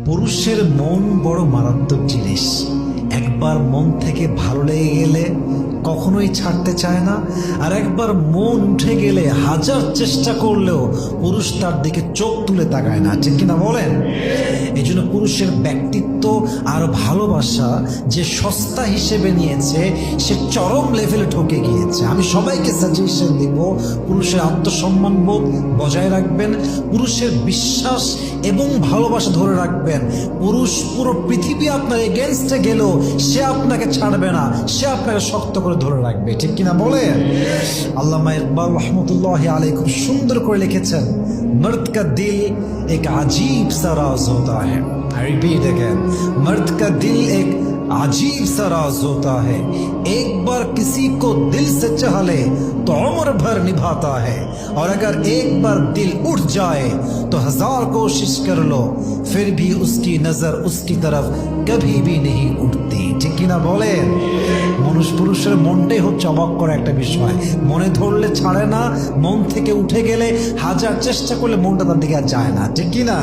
পুরুষের মন বড় মারাত্মক জিনিস। একবার মন থেকে ভালো লেগে গেলে কখনোই ছাড়তে চায় না, আর একবার মন উঠে গেলে হাজার চেষ্টা করলেও পুরুষ তার দিকে চোখ তুলে তাকায় না, ঠিক কিনা বলেন? এই জন্য পুরুষের ব্যক্তিত্ব আর ভালোবাসা যে সস্তা হিসেবে নিয়েছে, সে চরম লেভেলে ঠকে গিয়েছে। আমি সবাইকে সাজেশন দিব, পুরুষের আত্মসম্মান বোধ বজায় রাখবেন, পুরুষের বিশ্বাস এবং ভালোবাসা ধরে রাখবেন। পুরুষ পুরো পৃথিবী আপনার এগেনস্টে গেলেও সে আপনাকে ছাড়বে না, সে আপনাকে শক্ত করে ধরে রাখবে, ঠিক কিনা বলেন? আল্লামা ইকবাল রহমতুল্লাহ আলাইহি খুব সুন্দর করে লিখেছেন, मर्द का दिल एक अजीब सा राज होता है। I repeat again, मर्द का दिल एक अजीब सा राज होता है। एक बार किसी को दिल से चाह ले तो उम्र भर निभाता है, और अगर एक बार दिल उठ जाए तो हजार कोशिश कर लो फिर भी उसकी नजर उसकी तरफ कभी भी नहीं उठती, ঠিক কিনা বলেন? পুরুষের মনটাই হচ্ছে অবাক করা একটা বিষয়। মনে ধরলে ছাড়ে না, মন থেকে উঠে গেলে হাজার চেষ্টা করলে মনটা তার দিকে আর যায় না, ঠিক কিনা?